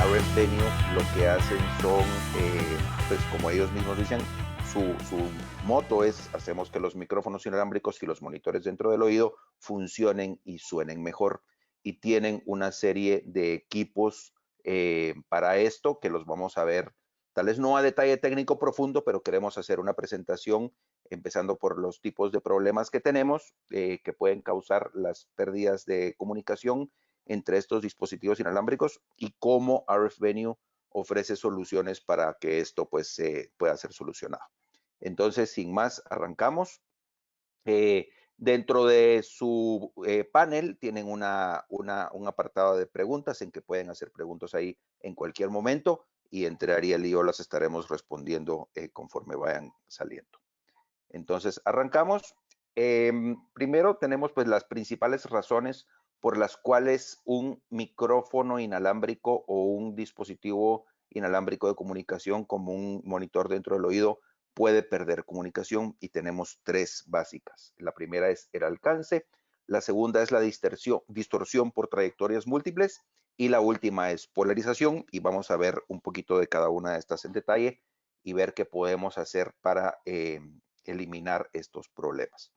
RF Venue lo que hacen son, pues como ellos mismos dicen, su moto es: hacemos que los micrófonos inalámbricos y los monitores dentro del oído funcionen y suenen mejor. Y tienen una serie de equipos para esto, que los vamos a ver, tal vez no a detalle técnico profundo, pero queremos hacer una presentación empezando por los tipos de problemas que tenemos, que pueden causar las pérdidas de comunicación entre estos dispositivos inalámbricos, y cómo RF Venue ofrece soluciones para que esto pues pueda ser solucionado. Entonces, sin más, arrancamos. Dentro de su panel tienen un apartado de preguntas en que pueden hacer preguntas ahí en cualquier momento, y entre Ariel y yo las estaremos respondiendo conforme vayan saliendo. Entonces, arrancamos. Primero tenemos pues las principales razones por las cuales un micrófono inalámbrico o un dispositivo inalámbrico de comunicación como un monitor dentro del oído puede perder comunicación, y tenemos tres básicas. La primera es el alcance, la segunda es la distorsión por trayectorias múltiples, y la última es polarización, y vamos a ver un poquito de cada una de estas en detalle y ver qué podemos hacer para eliminar estos problemas.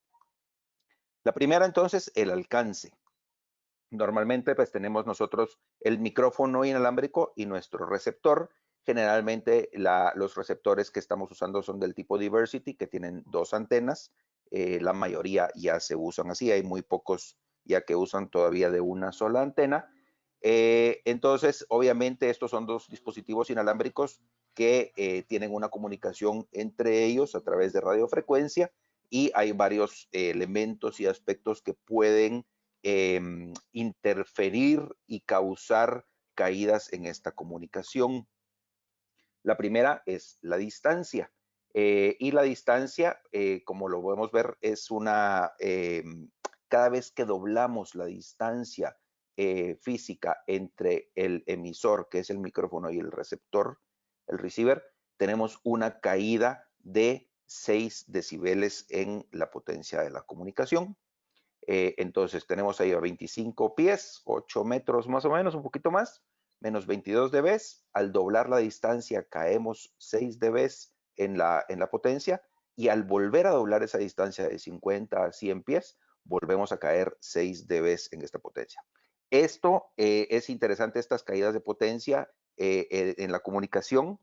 La primera, entonces, el alcance. Normalmente pues tenemos nosotros el micrófono inalámbrico y nuestro receptor. Generalmente los receptores que estamos usando son del tipo Diversity, que tienen dos antenas. La mayoría ya se usan así, hay muy pocos ya que usan todavía de una sola antena. Entonces, obviamente estos son dos dispositivos inalámbricos que tienen una comunicación entre ellos a través de radiofrecuencia, y hay varios elementos y aspectos que pueden interferir y causar caídas en esta comunicación. La primera es la distancia. Y la distancia, como lo podemos ver, es cada vez que doblamos la distancia física entre el emisor, que es el micrófono, y el receptor, el receiver, tenemos una caída de 6 decibeles en la potencia de la comunicación. Entonces tenemos ahí a 25 pies, 8 metros más o menos, un poquito más, menos 22 dB. Al doblar la distancia caemos 6 dB en la potencia, y al volver a doblar esa distancia de 50 a 100 pies, volvemos a caer 6 dB en esta potencia. Esto es interesante, estas caídas de potencia en la comunicación.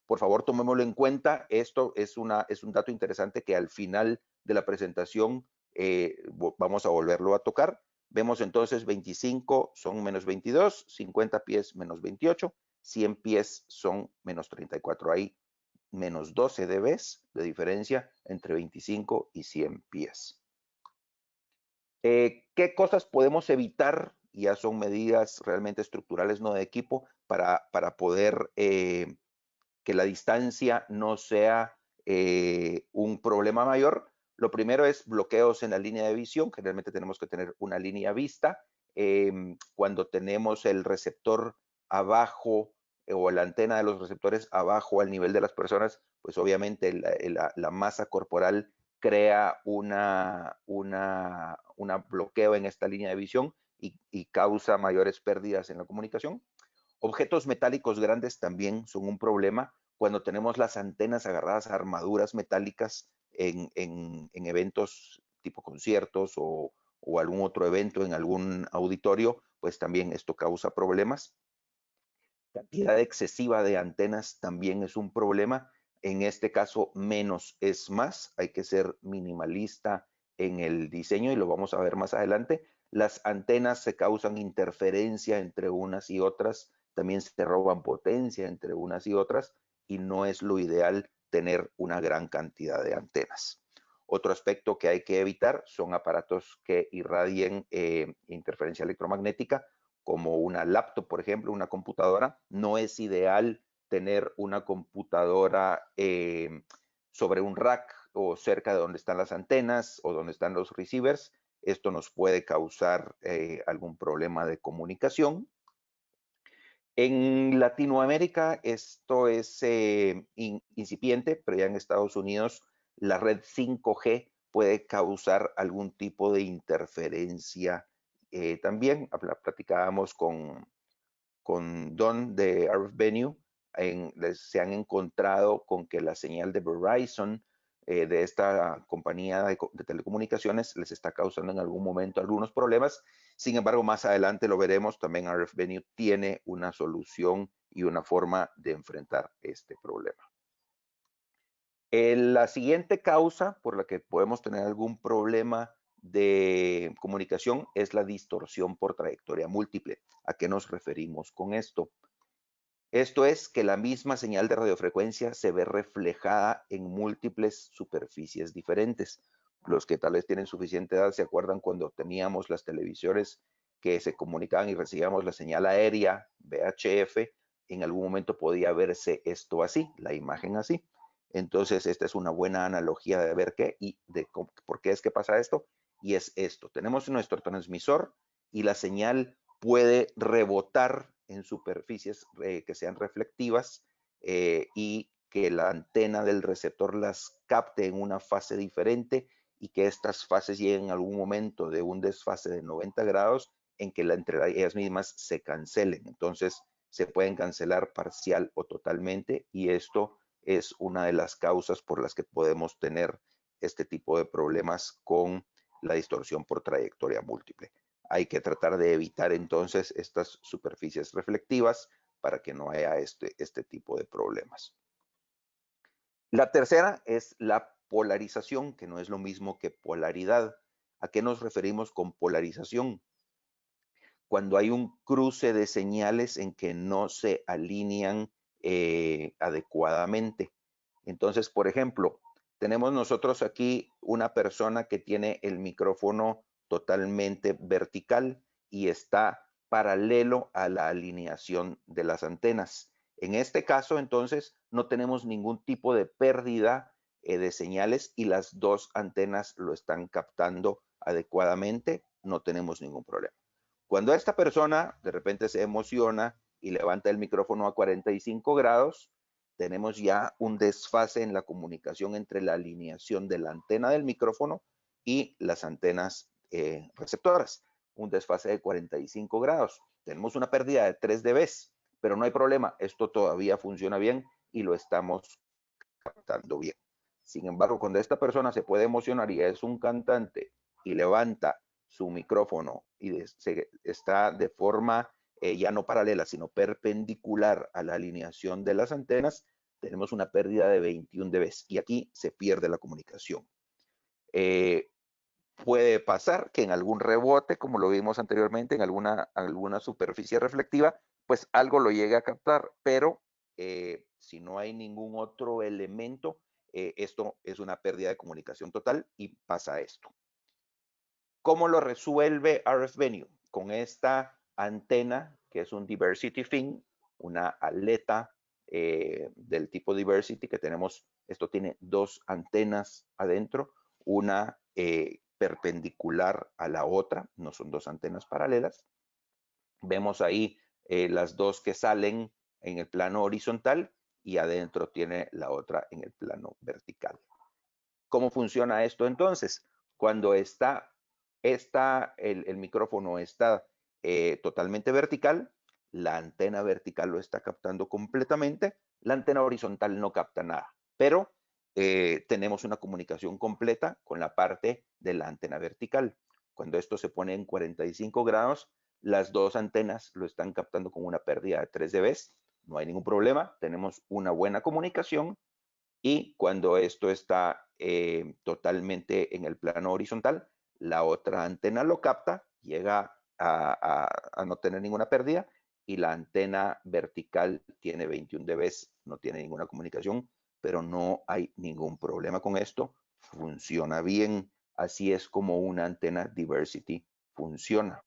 Por favor, tomémoslo en cuenta. Esto es un dato interesante que al final de la presentación vamos a volverlo a tocar. Vemos entonces 25 son menos 22, 50 pies menos 28, 100 pies son menos 34. Hay menos 12 dB de diferencia entre 25 y 100 pies. ¿Qué cosas podemos evitar? Ya son medidas realmente estructurales, no de equipo, para poder que la distancia no sea un problema mayor. Lo primero es bloqueos en la línea de visión. Generalmente tenemos que tener una línea vista. Cuando tenemos el receptor abajo o la antena de los receptores abajo al nivel de las personas, pues obviamente la masa corporal crea una bloqueo en esta línea de visión y causa mayores pérdidas en la comunicación. Objetos metálicos grandes también son un problema. Cuando tenemos las antenas agarradas a armaduras metálicas en eventos tipo conciertos o algún otro evento en algún auditorio, pues también esto causa problemas. Cantidad excesiva de antenas también es un problema. En este caso, menos es más. Hay que ser minimalista en el diseño, y lo vamos a ver más adelante. Las antenas se causan interferencia entre unas y otras, también se roban potencia entre unas y otras, y no es lo ideal tener una gran cantidad de antenas. Otro aspecto que hay que evitar son aparatos que irradien interferencia electromagnética, como una laptop, por ejemplo, una computadora. No es ideal tener una computadora sobre un rack o cerca de donde están las antenas o donde están los receivers. Esto nos puede causar algún problema de comunicación. En Latinoamérica esto es incipiente, pero ya en Estados Unidos la red 5G puede causar algún tipo de interferencia también. Platicábamos con con Don de RF Venue, se han encontrado con que la señal de Verizon, de esta compañía de telecomunicaciones, les está causando en algún momento algunos problemas. Sin embargo, más adelante lo veremos, también RF Venue tiene una solución y una forma de enfrentar este problema. La siguiente causa por la que podemos tener algún problema de comunicación es la distorsión por trayectoria múltiple. ¿A qué nos referimos con esto? Esto es que la misma señal de radiofrecuencia se ve reflejada en múltiples superficies diferentes. Los que tal vez tienen suficiente edad se acuerdan cuando teníamos las televisores que se comunicaban y recibíamos la señal aérea, VHF, en algún momento podía verse esto así, la imagen así. Entonces, esta es una buena analogía de ver qué y de por qué es que pasa esto. Y es esto, tenemos nuestro transmisor y la señal puede rebotar en superficies que sean reflectivas y que la antena del receptor las capte en una fase diferente y que estas fases lleguen en algún momento de un desfase de 90 grados en que entre ellas mismas se cancelen. Entonces se pueden cancelar parcial o totalmente y esto es una de las causas por las que podemos tener este tipo de problemas con la distorsión por trayectoria múltiple. Hay que tratar de evitar entonces estas superficies reflectivas para que no haya este tipo de problemas. La tercera es la polarización, que no es lo mismo que polaridad. ¿A qué nos referimos con polarización? Cuando hay un cruce de señales en que no se alinean adecuadamente. Entonces, por ejemplo, tenemos nosotros aquí una persona que tiene el micrófono totalmente vertical y está paralelo a la alineación de las antenas. En este caso, entonces, no tenemos ningún tipo de pérdida de señales y las dos antenas lo están captando adecuadamente, no tenemos ningún problema. Cuando esta persona de repente se emociona y levanta el micrófono a 45 grados, tenemos ya un desfase en la comunicación entre la alineación de la antena del micrófono y las antenas receptoras. Un desfase de 45 grados. Tenemos una pérdida de 3 dB, pero no hay problema. Esto todavía funciona bien y lo estamos captando bien. Sin embargo, cuando esta persona se puede emocionar y es un cantante y levanta su micrófono y está de forma ya no paralela, sino perpendicular a la alineación de las antenas, tenemos una pérdida de 21 dB y aquí se pierde la comunicación. Puede pasar que en algún rebote, como lo vimos anteriormente, en alguna superficie reflectiva, pues algo lo llegue a captar, pero si no hay ningún otro elemento, esto es una pérdida de comunicación total y pasa esto. ¿Cómo lo resuelve RF Venue? Con esta antena, que es un diversity fin, una aleta del tipo diversity que tenemos, esto tiene dos antenas adentro, una perpendicular a la otra, no son dos antenas paralelas. Vemos ahí las dos que salen en el plano horizontal y adentro tiene la otra en el plano vertical. ¿Cómo funciona esto entonces? Cuando el micrófono está totalmente vertical, la antena vertical lo está captando completamente, la antena horizontal no capta nada, pero tenemos una comunicación completa con la parte de la antena vertical. Cuando esto se pone en 45 grados, las dos antenas lo están captando con una pérdida de 3 dB, no hay ningún problema, tenemos una buena comunicación y cuando esto está totalmente en el plano horizontal, la otra antena lo capta, llega a no tener ninguna pérdida y la antena vertical tiene 21 dB, no tiene ninguna comunicación, pero no hay ningún problema con esto, funciona bien, así es como una antena diversity funciona.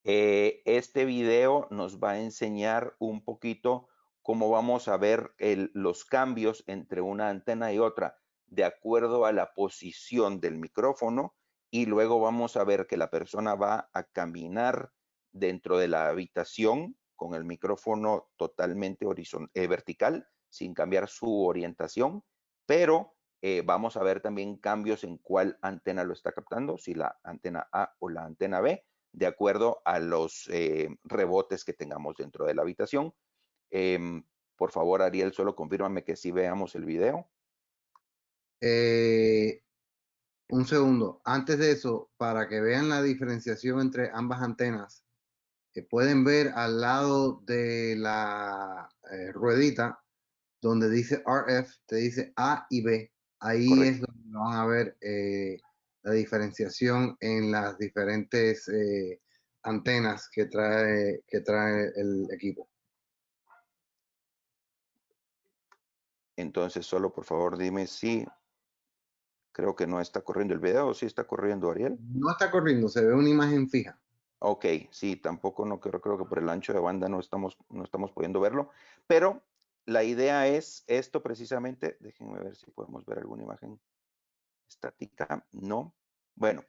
Este video nos va a enseñar un poquito cómo vamos a ver los cambios entre una antena y otra de acuerdo a la posición del micrófono y luego vamos a ver que la persona va a caminar dentro de la habitación con el micrófono totalmente vertical sin cambiar su orientación, pero vamos a ver también cambios en cuál antena lo está captando, si la antena A o la antena B, de acuerdo a los rebotes que tengamos dentro de la habitación. Por favor, Ariel, solo confírmame que sí veamos el video. Un segundo. Antes de eso, para que vean la diferenciación entre ambas antenas, pueden ver al lado de la ruedita donde dice RF, te dice A y B. Ahí es Correcto. donde van a ver la diferenciación en las diferentes antenas que trae el equipo. Entonces, solo por favor dime si creo que no está corriendo el video o si está corriendo, Ariel. No está corriendo, se ve una imagen fija. Ok, sí, tampoco no creo que por el ancho de banda no estamos pudiendo verlo, pero la idea es esto precisamente. Déjenme ver si podemos ver alguna imagen estática. No. Bueno,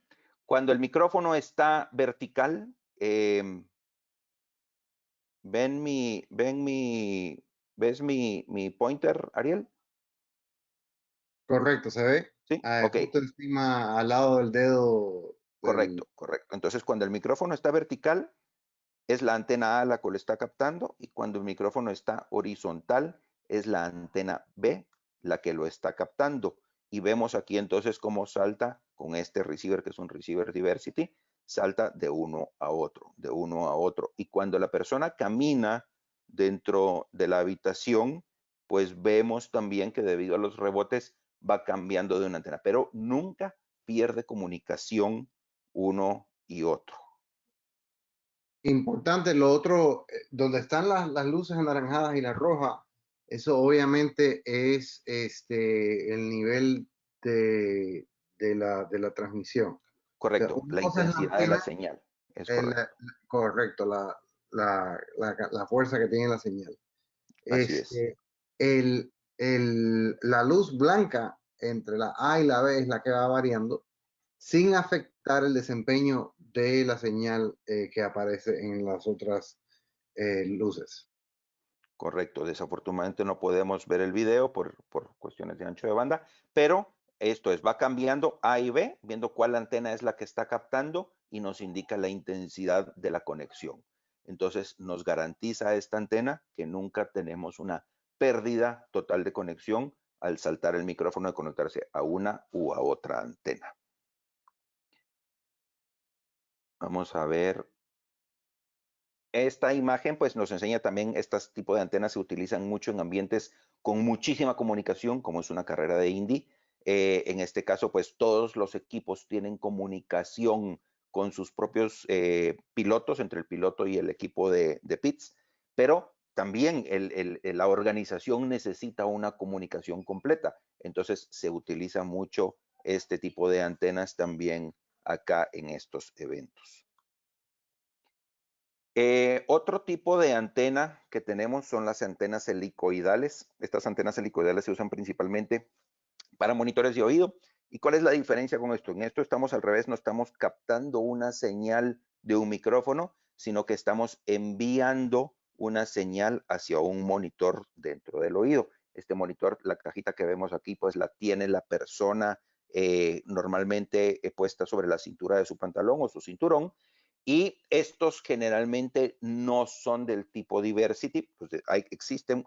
cuando el micrófono está vertical, ¿ves mi pointer, Ariel? Correcto, ¿se ve? Sí, ok. Justo encima, al lado del dedo del... Correcto, correcto. Entonces, cuando el micrófono está vertical, es la antena A la que lo está captando, y cuando el micrófono está horizontal, es la antena B la que lo está captando. Y vemos aquí entonces cómo salta con este receiver, que es un receiver diversity, salta de uno a otro, de uno a otro. Y cuando la persona camina dentro de la habitación, pues vemos también que debido a los rebotes va cambiando de una antena, pero nunca pierde comunicación uno y otro. Importante, lo otro, donde están las luces anaranjadas y las rojas, eso obviamente es el nivel de la transmisión. O sea, Correcto, una la cosa es la intensidad de la antena, señal, es el- correcto. correcto, la fuerza que tiene la señal. Así es, La luz blanca entre la A y la B es la que va variando sin afectar el desempeño de la señal que aparece en las otras luces. correcto. Desafortunadamente no podemos ver el video por cuestiones de ancho de banda, pero esto es, va cambiando A y B, viendo cuál antena es la que está captando y nos indica la intensidad de la conexión. Entonces nos garantiza esta antena que nunca tenemos una pérdida total de conexión al saltar el micrófono de conectarse a una u a otra antena. Vamos a ver. Esta imagen pues nos enseña también, estos tipos de antenas se utilizan mucho en ambientes con muchísima comunicación, como es una carrera de Indy. En este caso, pues todos los equipos tienen comunicación con sus propios pilotos, entre el piloto y el equipo de pits, pero también la organización necesita una comunicación completa. Entonces se utiliza mucho este tipo de antenas también acá en estos eventos. Otro tipo de antena que tenemos son las antenas helicoidales. Estas antenas helicoidales se usan principalmente para monitores de oído. ¿Y cuál es la diferencia con esto? En esto estamos al revés, no estamos captando una señal de un micrófono, sino que estamos enviando una señal hacia un monitor dentro del oído. Este monitor, la cajita que vemos aquí, pues la tiene la persona normalmente puesta sobre la cintura de su pantalón o su cinturón, y estos generalmente no son del tipo Diversity. Pues existen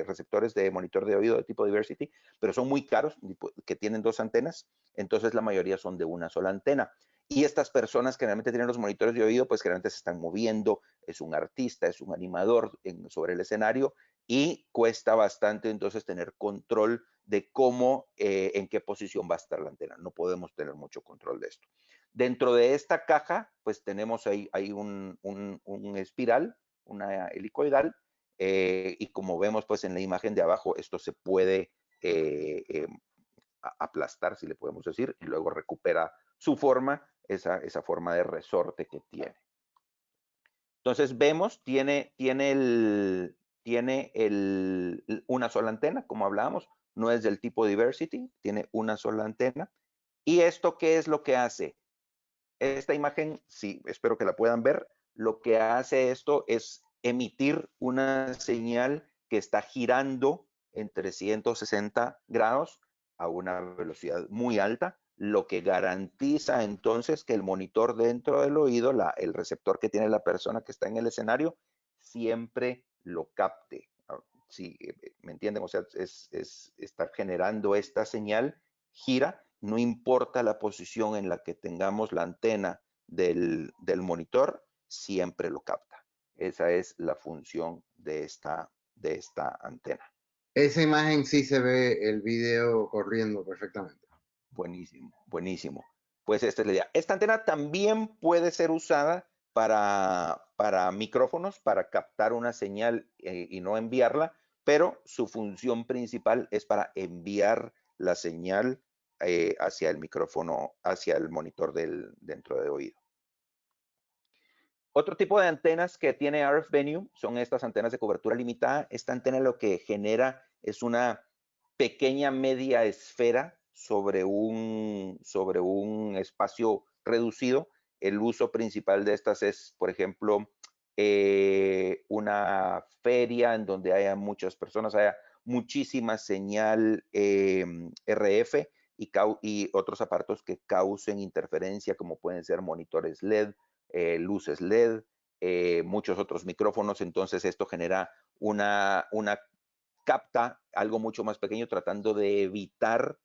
receptores de monitor de oído de tipo Diversity, pero son muy caros, que tienen dos antenas, entonces la mayoría son de una sola antena. Y estas personas que generalmente tienen los monitores de oído, pues generalmente se están moviendo, es un artista, es un animador sobre el escenario, y cuesta bastante entonces tener control de cómo, en qué posición va a estar la antena. No podemos tener mucho control de esto. Dentro de esta caja, pues tenemos ahí un espiral, una helicoidal, y como vemos pues en la imagen de abajo, esto se puede aplastar, si le podemos decir, y luego recupera su forma, esa forma de resorte que tiene. Entonces vemos, tiene una sola antena, como hablábamos, no es del tipo Diversity, tiene una sola antena. ¿Y esto qué es lo que hace? Esta imagen, sí, espero que la puedan ver, lo que hace esto es emitir una señal que está girando en 360 grados a una velocidad muy alta, lo que garantiza entonces que el monitor dentro del oído, el receptor que tiene la persona que está en el escenario, siempre lo capte. Sí, ¿me entienden? O sea, estar generando esta señal, gira, no importa la posición en la que tengamos la antena del monitor, siempre lo capta. Esa es la función de esta antena. Esa imagen sí se ve el video corriendo perfectamente. Buenísimo, buenísimo. Pues esta es la idea. Esta antena también puede ser usada para micrófonos, para captar una señal y no enviarla, pero su función principal es para enviar la señal hacia el micrófono, hacia el monitor dentro de oído. Otro tipo de antenas que tiene RF Venue son estas antenas de cobertura limitada. Esta antena lo que genera es una pequeña media esfera sobre un espacio reducido. El uso principal de estas es, por ejemplo, una feria en donde haya muchas personas, haya muchísima señal RF y otros aparatos que causen interferencia, como pueden ser monitores LED, luces LED, muchos otros micrófonos. Entonces esto genera una capta algo mucho más pequeño, tratando de evitar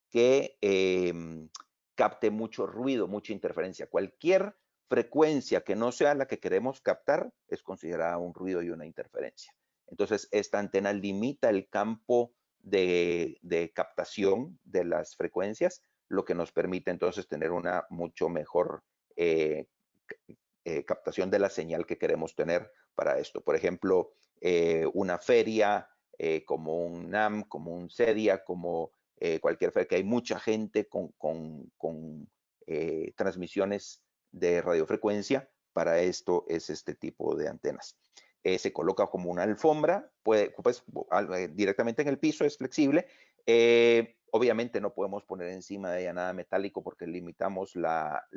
que capte mucho ruido, mucha interferencia. Cualquier frecuencia que no sea la que queremos captar es considerada un ruido y una interferencia. Entonces esta antena limita el campo de captación de las frecuencias, lo que nos permite entonces tener una mucho mejor captación de la señal que queremos tener para esto. Por ejemplo, una feria como un NAM, como un CEDIA, como cualquier feria, que hay mucha gente con transmisiones de radiofrecuencia. Para esto es este tipo de antenas. Se coloca como una alfombra, pues, directamente en el piso, es flexible. Obviamente no podemos poner encima de ella nada metálico porque limitamos la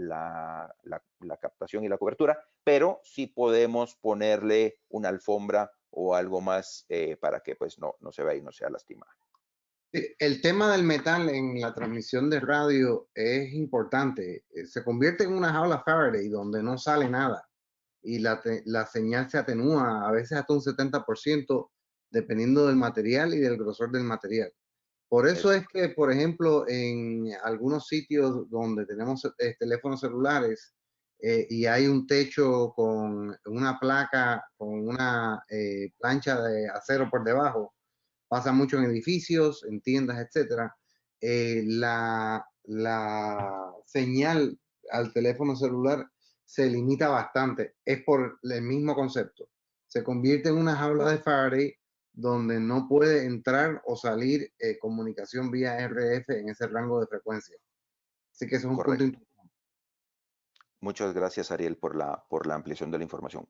captación y la cobertura, pero sí podemos ponerle una alfombra o algo más para que pues no se vea y no sea lastimada. El tema del metal en la transmisión de radio es importante. Se convierte en una jaula Faraday donde no sale nada y la señal se atenúa a veces hasta un 70% dependiendo del material y del grosor del material. Por eso es que, por ejemplo, en algunos sitios donde tenemos teléfonos celulares y hay un techo con una placa, con una plancha de acero por debajo, pasa mucho en edificios, en tiendas, etcétera. La señal al teléfono celular se limita bastante. Es por el mismo concepto. Se convierte en una jaula de Faraday donde no puede entrar o salir comunicación vía RF en ese rango de frecuencia. Así que eso es un punto Correcto. importante. Muchas gracias, Ariel, por la ampliación de la información.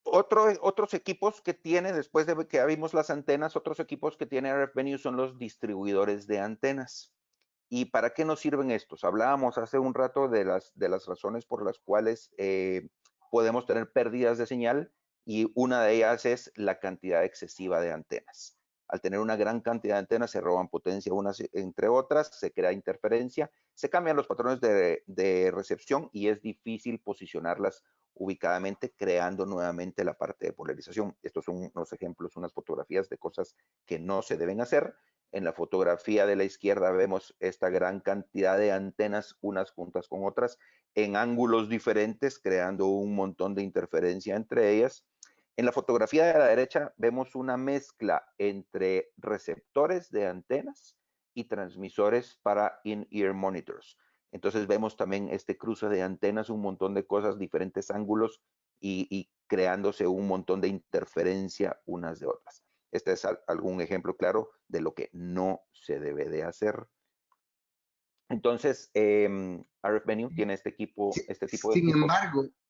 Otros equipos que tiene, después de que ya vimos las antenas, otros equipos que tiene RF Venue son los distribuidores de antenas. ¿Y para qué nos sirven estos? Hablábamos hace un rato de las razones por las cuales podemos tener pérdidas de señal, y una de ellas es la cantidad excesiva de antenas. Al tener una gran cantidad de antenas se roban potencia unas entre otras, se crea interferencia, se cambian los patrones de recepción y es difícil posicionarlas ubicadamente, creando nuevamente la parte de polarización. Estos son unos ejemplos, unas fotografías de cosas que no se deben hacer. En la fotografía de la izquierda vemos esta gran cantidad de antenas, unas juntas con otras, en ángulos diferentes, creando un montón de interferencia entre ellas. En la fotografía de la derecha vemos una mezcla entre receptores de antenas y transmisores para in-ear monitors. Entonces vemos también este cruce de antenas, un montón de cosas, diferentes ángulos y creándose un montón de interferencia unas de otras. Este es algún ejemplo claro de lo que no se debe de hacer. Entonces, RF Venue tiene este tipo de equipos.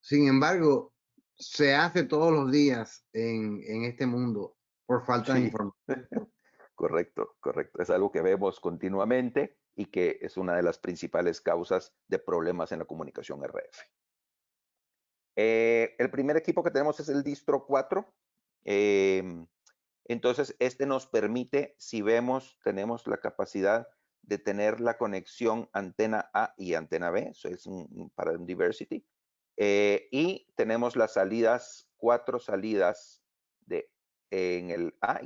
Sin embargo, se hace todos los días en este mundo por falta de Sí, información. correcto, correcto. Es algo que vemos continuamente y que es una de las principales causas de problemas en la comunicación RF. El primer equipo que tenemos es el Distro 4. Entonces, este nos permite, si vemos, tenemos la capacidad de tener la conexión antena A y antena B, eso es para un diversity. Y tenemos las salidas, 4 salidas en el A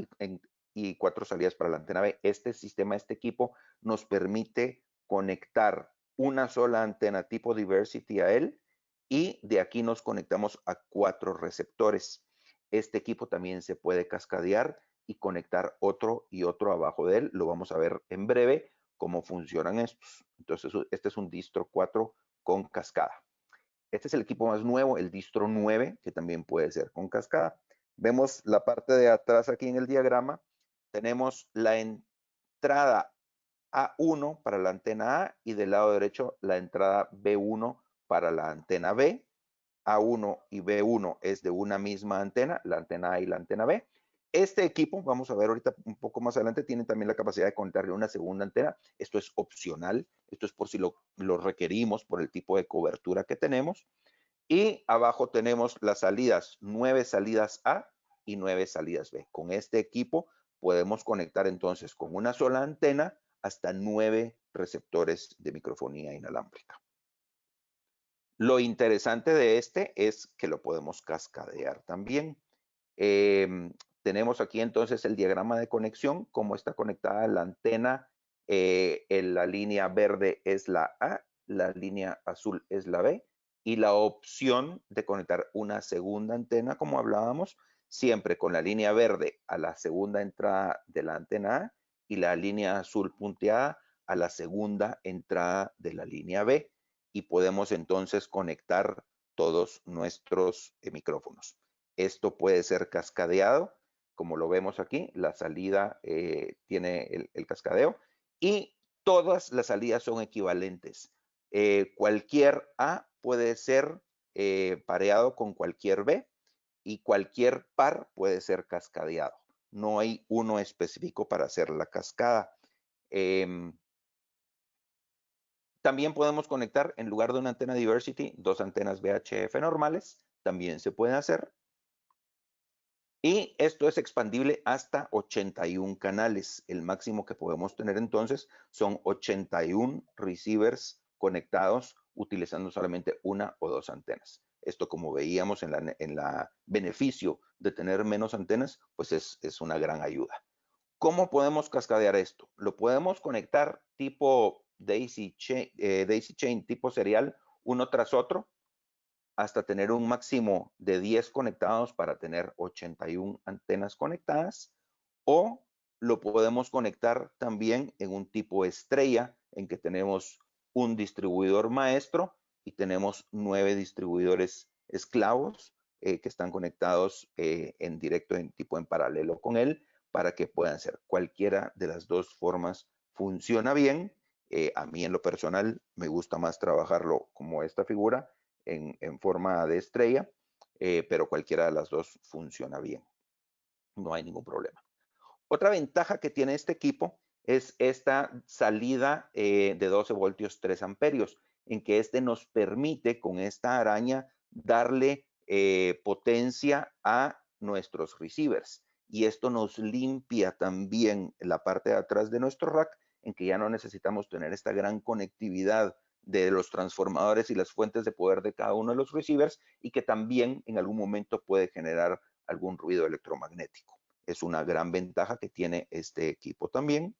y 4 salidas para la antena B. Este sistema, este equipo nos permite conectar una sola antena tipo diversity a él y de aquí nos conectamos a 4 receptores. Este equipo también se puede cascadear y conectar otro y otro abajo de él. Lo vamos a ver en breve cómo funcionan estos. Entonces, este es un distro 4 con cascada. Este es el equipo más nuevo, el distro 9, que también puede ser con cascada. Vemos la parte de atrás aquí en el diagrama. Tenemos la entrada A1 para la antena A y del lado derecho la entrada B1 para la antena B. A1 y B1 es de una misma antena, la antena A y la antena B. Este equipo, vamos a ver ahorita un poco más adelante, tiene también la capacidad de conectarle una segunda antena. Esto es opcional, esto es por si lo requerimos por el tipo de cobertura que tenemos. Y abajo tenemos las salidas, 9 salidas A y 9 salidas B. Con este equipo podemos conectar entonces con una sola antena hasta 9 receptores de microfonía inalámbrica. Lo interesante de este es que lo podemos cascadear también. Tenemos aquí entonces el diagrama de conexión, cómo está conectada la antena. En la línea verde es la A, la línea azul es la B y la opción de conectar una segunda antena, como hablábamos, siempre con la línea verde a la segunda entrada de la antena A y la línea azul punteada a la segunda entrada de la línea B y podemos entonces conectar todos nuestros micrófonos. Esto puede ser cascadeado, como lo vemos aquí, la salida tiene el cascadeo y todas las salidas son equivalentes. Cualquier A puede ser pareado con cualquier B y cualquier par puede ser cascadeado. No hay uno específico para hacer la cascada. También podemos conectar, en lugar de una antena diversity, 2 antenas VHF normales, también se puede hacer. Y esto es expandible hasta 81 canales. El máximo que podemos tener entonces son 81 receivers conectados utilizando solamente una o dos antenas. Esto, como veíamos en la beneficio de tener menos antenas, pues es una gran ayuda. ¿Cómo podemos cascadear esto? Lo podemos conectar tipo daisy chain tipo serial, uno tras otro, hasta tener un máximo de 10 conectados para tener 81 antenas conectadas, o lo podemos conectar también en un tipo estrella, en que tenemos un distribuidor maestro y tenemos 9 distribuidores esclavos que están conectados en directo, en tipo en paralelo con él, para que puedan ser. Cualquiera de las dos formas funciona bien. A mí en lo personal me gusta más trabajarlo como esta figura, en forma de estrella, pero cualquiera de las dos funciona bien. No hay ningún problema. Otra ventaja que tiene este equipo es esta salida de 12 voltios 3 amperios, en que este nos permite con esta araña darle potencia a nuestros receivers. Y esto nos limpia también la parte de atrás de nuestro rack, en que ya no necesitamos tener esta gran conectividad de los transformadores y las fuentes de poder de cada uno de los receivers, y que también en algún momento puede generar algún ruido electromagnético. Es una gran ventaja que tiene este equipo también.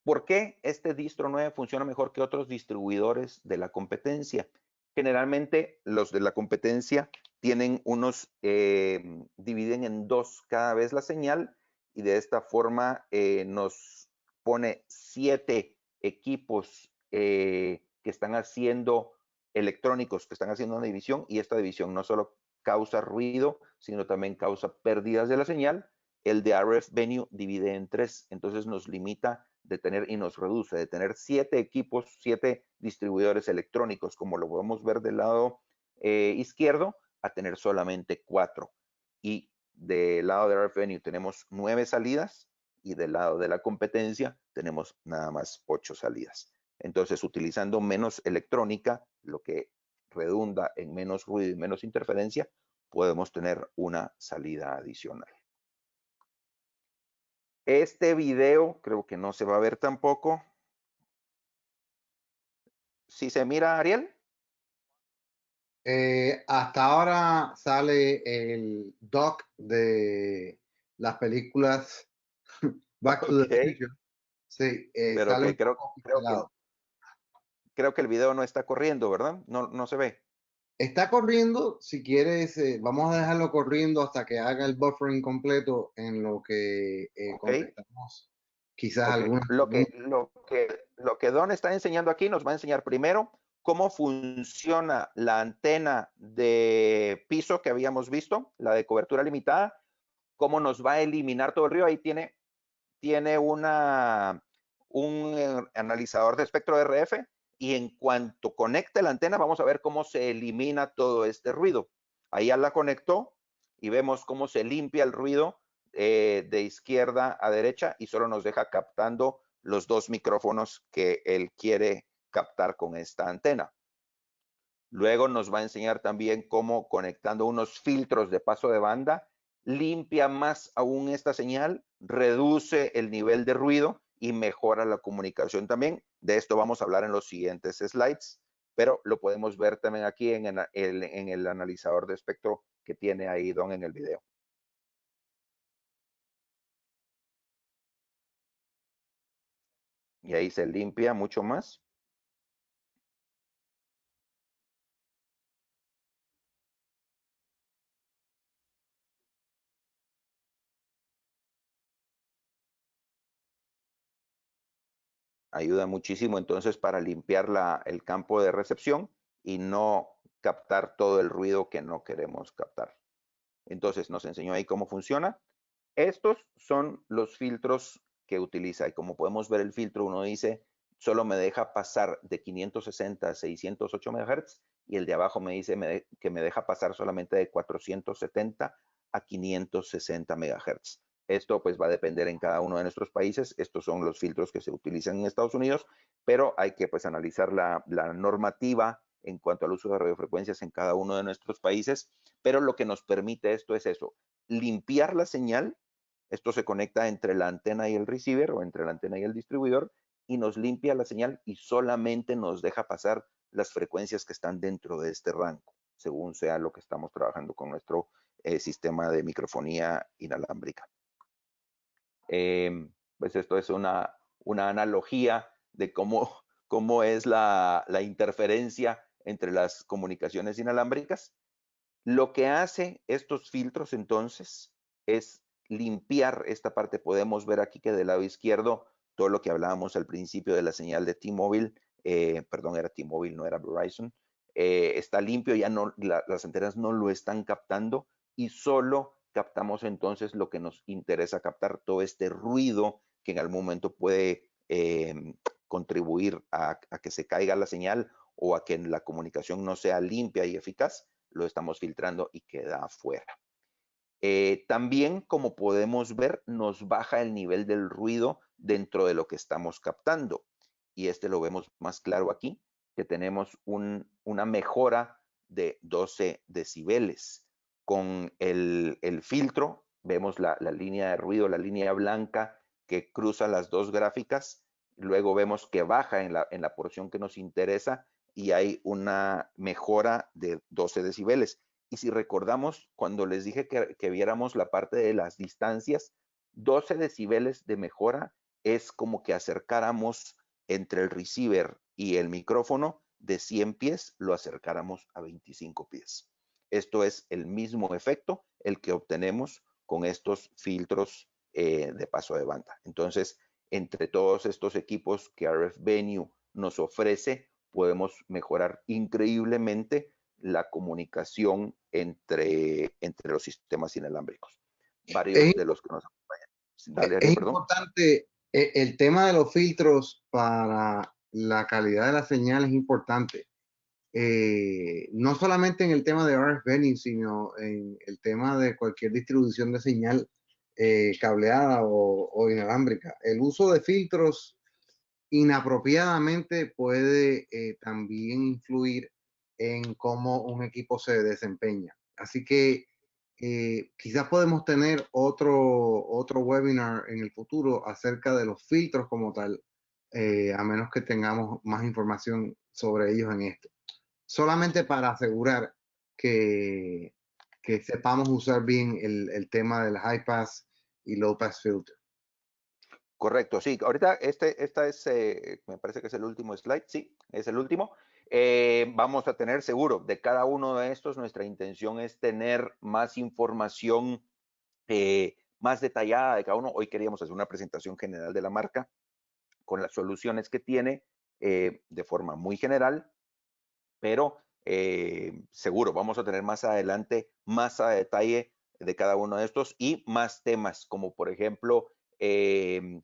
¿Por qué este distro 9 funciona mejor que otros distribuidores de la competencia? Generalmente los de la competencia tienen dividen en dos cada vez la señal, y de esta forma nos pone 7 equipos que están haciendo electrónicos, que están haciendo una división, y esta división no solo causa ruido, sino también causa pérdidas de la señal. El de RF Venue divide en 3, entonces nos limita de tener y nos reduce de tener 7 equipos, 7 distribuidores electrónicos, como lo podemos ver del lado izquierdo, a tener solamente 4. Y del lado de RF Venue tenemos 9 salidas y del lado de la competencia tenemos nada más 8 salidas. Entonces, utilizando menos electrónica, lo que redunda en menos ruido y menos interferencia, podemos tener una salida adicional. Este video creo que no se va a ver tampoco. ¿Sí se mira, Ariel? Hasta ahora sale el doc de las películas Back to Ok, the Future. Sí, pero sale que un poco pixelado. creo que el video no está corriendo, ¿verdad? No, no se ve. Está corriendo, si quieres, vamos a dejarlo corriendo hasta que haga el buffering completo en lo que Ok, contestamos quizás ok. algunas Lo que, preguntas. lo que, lo que Don está enseñando aquí nos va a enseñar primero cómo funciona la antena de piso que habíamos visto, la de cobertura limitada, cómo nos va a eliminar todo el ruido. Ahí tiene un analizador de espectro RF y en cuanto conecte la antena vamos a ver cómo se elimina todo este ruido. Ahí ya la conectó y vemos cómo se limpia el ruido de izquierda a derecha y solo nos deja captando los dos micrófonos que él quiere captar con esta antena. Luego nos va a enseñar también cómo conectando unos filtros de paso de banda limpia más aún esta señal, reduce el nivel de ruido y mejora la comunicación también. De esto vamos a hablar en los siguientes slides, pero lo podemos ver también aquí en el analizador de espectro que tiene ahí Don en el video. Y ahí se limpia mucho más. Ayuda muchísimo entonces para limpiar el campo de recepción y no captar todo el ruido que no queremos captar. Entonces nos enseñó ahí cómo funciona. Estos son los filtros que utiliza y como podemos ver el filtro uno dice solo me deja pasar de 560 a 608 MHz y el de abajo me dice que me deja pasar solamente de 470 a 560 MHz. Esto pues va a depender en cada uno de nuestros países. Estos son los filtros que se utilizan en Estados Unidos, pero hay que pues analizar la normativa en cuanto al uso de radiofrecuencias en cada uno de nuestros países, pero lo que nos permite esto es eso, limpiar la señal. Esto se conecta entre la antena y el receiver o entre la antena y el distribuidor y nos limpia la señal y solamente nos deja pasar las frecuencias que están dentro de este rango, según sea lo que estamos trabajando con nuestro sistema de microfonía inalámbrica. Pues esto es una analogía de cómo es la interferencia entre las comunicaciones inalámbricas. Lo que hace estos filtros entonces es limpiar esta parte. Podemos ver aquí que del lado izquierdo todo lo que hablábamos al principio de la señal de T-Mobile, perdón, era T-Mobile, no era Verizon, está limpio, ya no, las antenas no lo están captando y solo captamos entonces lo que nos interesa captar, todo este ruido que en algún momento puede contribuir a que se caiga la señal o a que la comunicación no sea limpia y eficaz, lo estamos filtrando y queda afuera. También, como podemos ver, nos baja el nivel del ruido dentro de lo que estamos captando. Y este lo vemos más claro aquí, que tenemos una mejora de 12 decibeles. Con el filtro, vemos la línea de ruido, la línea blanca que cruza las dos gráficas. Luego vemos que baja en la porción que nos interesa y hay una mejora de 12 decibeles. Y si recordamos, cuando les dije que viéramos la parte de las distancias, 12 decibeles de mejora es como que acercáramos entre el receiver y el micrófono de 100 pies, lo acercáramos a 25 pies. Esto es el mismo efecto, el que obtenemos con estos filtros de paso de banda. Entonces, entre todos estos equipos que RF Venue nos ofrece, podemos mejorar increíblemente la comunicación entre los sistemas inalámbricos. Es, Varios de los que nos acompañan. Dale, es Ariel, perdón. importante, el tema de los filtros para la calidad de la señal es importante. No solamente en el tema de RF Venue, sino en el tema de cualquier distribución de señal cableada o inalámbrica. El uso de filtros inapropiadamente puede también influir en cómo un equipo se desempeña. Así que quizás podemos tener otro webinar en el futuro acerca de los filtros como tal, a menos que tengamos más información sobre ellos en esto. Solamente para asegurar que, que sepamos usar bien el tema del high pass y low pass filter. Correcto, sí. Ahorita esta es, me parece que es el último slide, sí, es el último. Vamos a tener seguro de cada uno de estos, nuestra intención es tener más información más detallada de cada uno. Hoy queríamos hacer una presentación general de la marca con las soluciones que tiene de forma muy general, pero seguro vamos a tener más adelante más a detalle de cada uno de estos y más temas, como por ejemplo el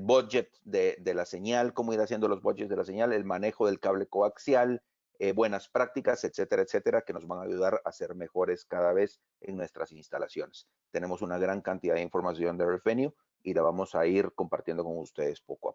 budget de la señal, cómo ir haciendo los budgets de la señal, el manejo del cable coaxial, buenas prácticas, etcétera, etcétera, que nos van a ayudar a ser mejores cada vez en nuestras instalaciones. Tenemos una gran cantidad de información de Revenue y la vamos a ir compartiendo con ustedes poco a poco.